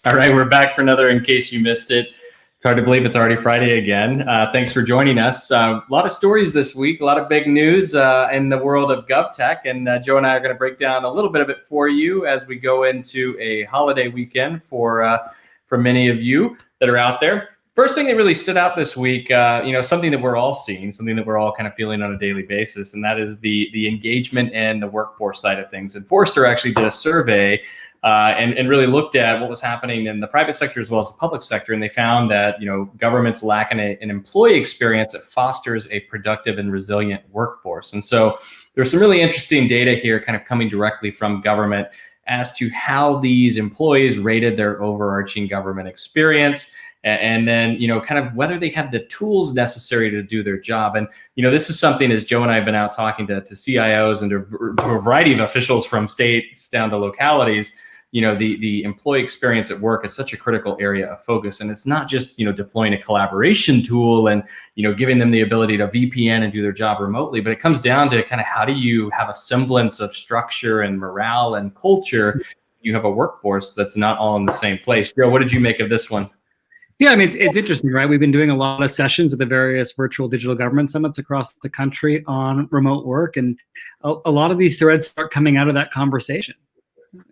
All right, we're back for another In Case You Missed It. It's hard to believe it's already Friday again. Thanks for joining us. A lot of stories this week, a lot of big news in the world of GovTech, and Joe and I are going to break down a little bit of it for you as we go into a holiday weekend for many of you that are out there. First thing that really stood out this week, something that we're all seeing, something that we're all kind of feeling on a daily basis, and that is the engagement and the workforce side of things. And Forrester actually did a survey and really looked at what was happening in the private sector as well as the public sector. And they found that, governments lack an employee experience that fosters a productive and resilient workforce. And so there's some really interesting data here kind of coming directly from government as to how these employees rated their overarching government experience. And then, kind of whether they have the tools necessary to do their job. And, this is something, as Joe and I have been out talking to CIOs and to a variety of officials from states down to localities, the employee experience at work is such a critical area of focus. And it's not just, deploying a collaboration tool and, giving them the ability to VPN and do their job remotely, but it comes down to kind of how do you have a semblance of structure and morale and culture? You have a workforce that's not all in the same place. Joe, what did you make of this one? Yeah, I mean, it's interesting, right? We've been doing a lot of sessions at the various virtual digital government summits across the country on remote work. And a lot of these threads start coming out of that conversation.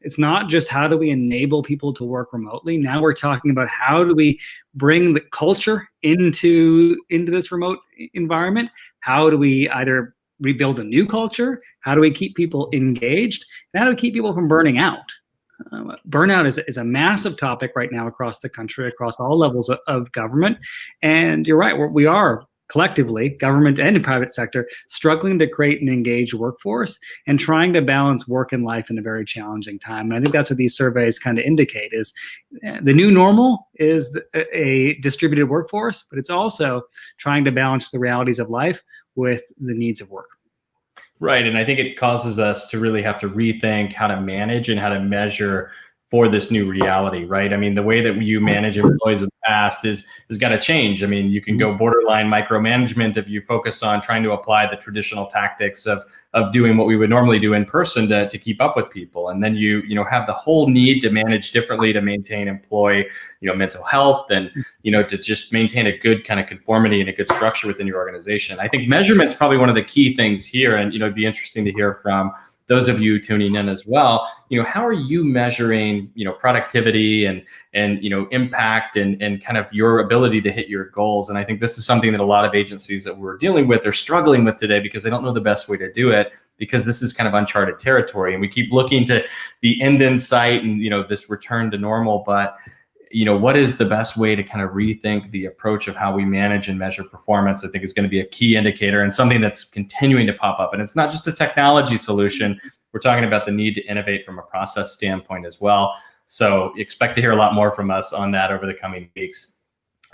It's not just how do we enable people to work remotely. Now we're talking about how do we bring the culture into this remote environment? How do we either rebuild a new culture? How do we keep people engaged? And how do we keep people from burning out? Burnout is a massive topic right now across the country, across all levels of government. And you're right, we are collectively, government and the private sector, struggling to create an engaged workforce and trying to balance work and life in a very challenging time. And I think that's what these surveys kind of indicate is the new normal is a distributed workforce, but it's also trying to balance the realities of life with the needs of work. Right. And I think it causes us to really have to rethink how to manage and how to measure for this new reality, right? I mean, the way that you manage employees in the past has got to change. I mean, you can go borderline micromanagement if you focus on trying to apply the traditional tactics of doing what we would normally do in person to keep up with people. And then you have the whole need to manage differently to maintain employee, mental health and, to just maintain a good kind of conformity and a good structure within your organization. I think measurement's probably one of the key things here. And, it'd be interesting to hear from those of you tuning in as well, how are you measuring, productivity and impact and kind of your ability to hit your goals? And I think this is something that a lot of agencies that we're dealing with are struggling with today because they don't know the best way to do it, because this is kind of uncharted territory. And we keep looking to the end in sight and, this return to normal, but what is the best way to kind of rethink the approach of how we manage and measure performance? I think is going to be a key indicator and something that's continuing to pop up. And it's not just a technology solution. We're talking about the need to innovate from a process standpoint as well. So expect to hear a lot more from us on that over the coming weeks.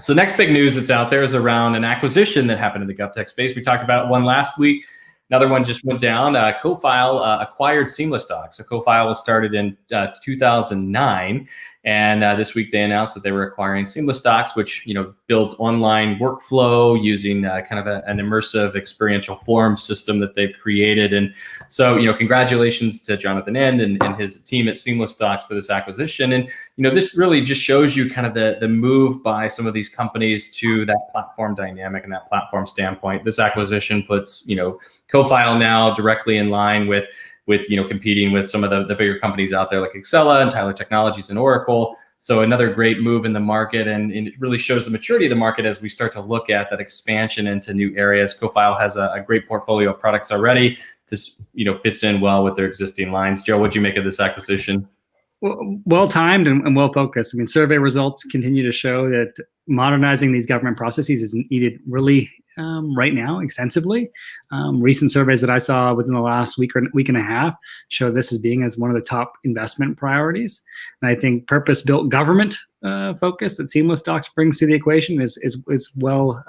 So next big news that's out there is around an acquisition that happened in the GovTech space. We talked about one last week. Another one just went down. CoFile acquired SeamlessDocs. So CoFile was started in 2009. And this week they announced that they were acquiring SeamlessDocs, which builds online workflow using kind of an immersive experiential form system that they've created. And so congratulations to Jonathan End and his team at SeamlessDocs for this acquisition. And this really just shows you kind of the move by some of these companies to that platform dynamic and that platform standpoint. This acquisition puts CoFile now directly in line with competing with some of the bigger companies out there like Excella and Tyler Technologies and Oracle. So another great move in the market, and it really shows the maturity of the market as we start to look at that expansion into new areas. CoFile has a great portfolio of products already. This fits in well with their existing lines. Joe, what'd you make of this acquisition? Well timed and well focused. I mean, survey results continue to show that modernizing these government processes is needed really right now extensively. Recent surveys that I saw within the last week and a half show this as being as one of the top investment priorities. And I think purpose-built government focus that SeamlessDocs brings to the equation is well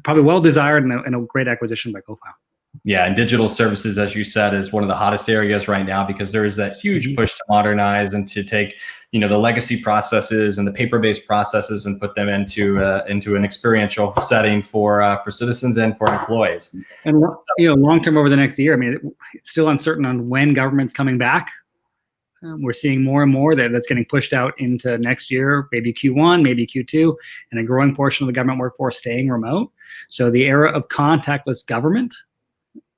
probably well desired and a great acquisition by CoFile. Yeah, and digital services, as you said, is one of the hottest areas right now because there is that huge push to modernize and to take, the legacy processes and the paper-based processes and put them into an experiential setting for citizens and for employees. And long term over the next year, I mean, it's still uncertain on when government's coming back We're seeing more and more that's getting pushed out into next year, maybe Q1, maybe Q2, and a growing portion of the government workforce staying remote. So the era of contactless government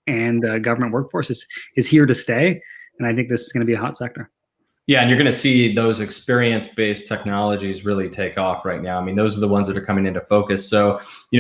and government workforce is here to stay. And I think this is going to be a hot sector. Yeah, and you're going to see those experience-based technologies really take off right now. I mean, those are the ones that are coming into focus. So,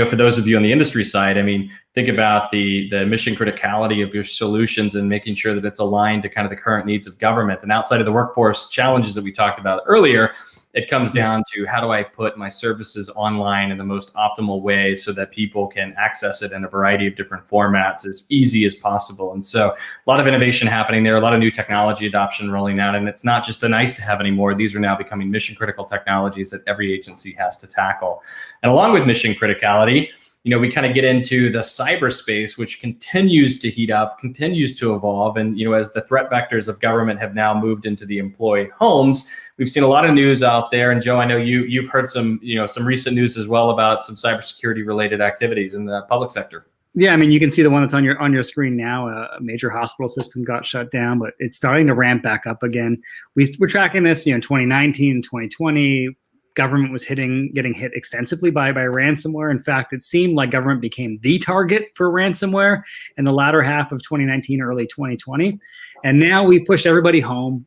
for those of you on the industry side, I mean, think about the mission criticality of your solutions and making sure that it's aligned to kind of the current needs of government. And outside of the workforce challenges that we talked about earlier, it comes down to how do I put my services online in the most optimal way so that people can access it in a variety of different formats as easy as possible. And so a lot of innovation happening there, a lot of new technology adoption rolling out. And it's not just a nice to have anymore. These are now becoming mission critical technologies that every agency has to tackle. And along with mission criticality, we kind of get into the cyberspace, which continues to heat up, continues to evolve. And, as the threat vectors of government have now moved into the employee homes, we've seen a lot of news out there. And Joe, I know you've heard some recent news as well about some cybersecurity related activities in the public sector. Yeah, I mean, you can see the one that's on your screen now. A major hospital system got shut down, but it's starting to ramp back up again. We're tracking this, in 2019, 2020. Government was getting hit extensively by ransomware. In fact, it seemed like government became the target for ransomware in the latter half of 2019, early 2020. And now we pushed everybody home.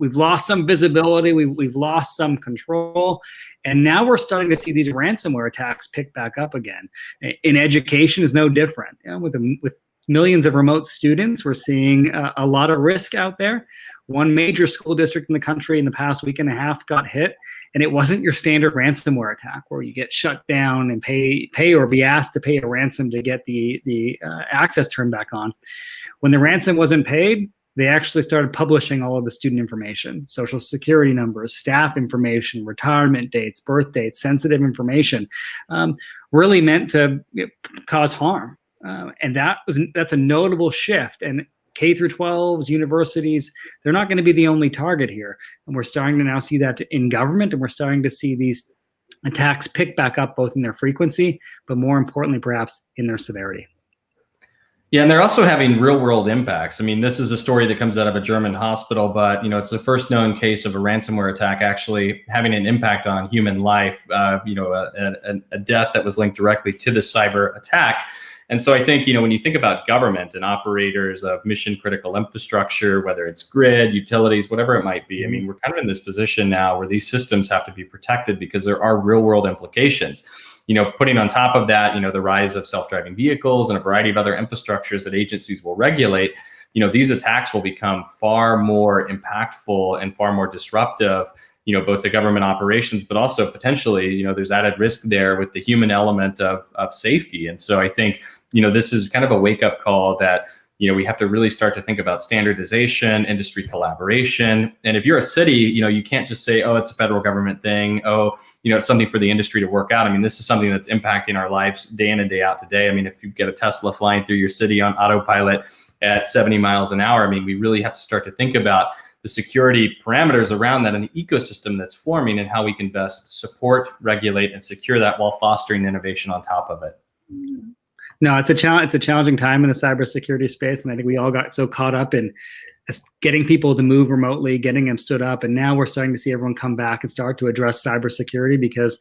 We've lost some visibility. We've lost some control. And now we're starting to see these ransomware attacks pick back up again. In education is no different. With millions of remote students, we're seeing a lot of risk out there. One major school district in the country in the past week and a half got hit, and it wasn't your standard ransomware attack where you get shut down and pay or be asked to pay a ransom to get the access turned back on. When the ransom wasn't paid, they actually started publishing all of the student information, social security numbers, staff information, retirement dates, birth dates, sensitive information, really meant to cause harm. And that's a notable shift. And K through 12s, universities, they're not going to be the only target here. And we're starting to now see that in government, and we're starting to see these attacks pick back up both in their frequency, but more importantly, perhaps in their severity. Yeah, and they're also having real world impacts. I mean, this is a story that comes out of a German hospital, but it's the first known case of a ransomware attack actually having an impact on human life, a death that was linked directly to the cyber attack. And so I think, when you think about government and operators of mission critical infrastructure, whether it's grid, utilities, whatever it might be, I mean, we're kind of in this position now where these systems have to be protected because there are real world implications. Putting on top of that, the rise of self-driving vehicles and a variety of other infrastructures that agencies will regulate, these attacks will become far more impactful and far more disruptive, both to government operations, but also potentially, there's added risk there with the human element of safety. And so I think, this is kind of a wake-up call that, we have to really start to think about standardization, industry collaboration. And if you're a city, you can't just say, oh, it's a federal government thing. Oh, it's something for the industry to work out. I mean, this is something that's impacting our lives day in and day out today. I mean, if you've got a Tesla flying through your city on autopilot at 70 miles an hour, I mean, we really have to start to think about the security parameters around that and the ecosystem that's forming and how we can best support, regulate, and secure that while fostering innovation on top of it. No, it's a challenge. It's a challenging time in the cybersecurity space, and I think we all got so caught up in getting people to move remotely, getting them stood up, and now we're starting to see everyone come back and start to address cybersecurity because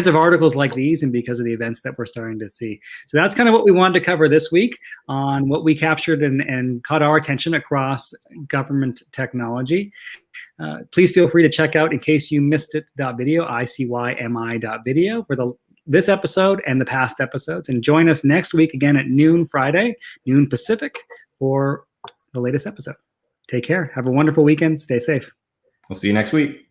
of articles like these and because of the events that we're starting to see. So that's kind of what we wanted to cover this week on what we captured and caught our attention across government technology. Please feel free to check out, in case you missed it, .video, ICYMI.video for this episode and the past episodes. And join us next week again at noon Friday, noon Pacific, for the latest episode. Take care. Have a wonderful weekend. Stay safe. We'll see you next week.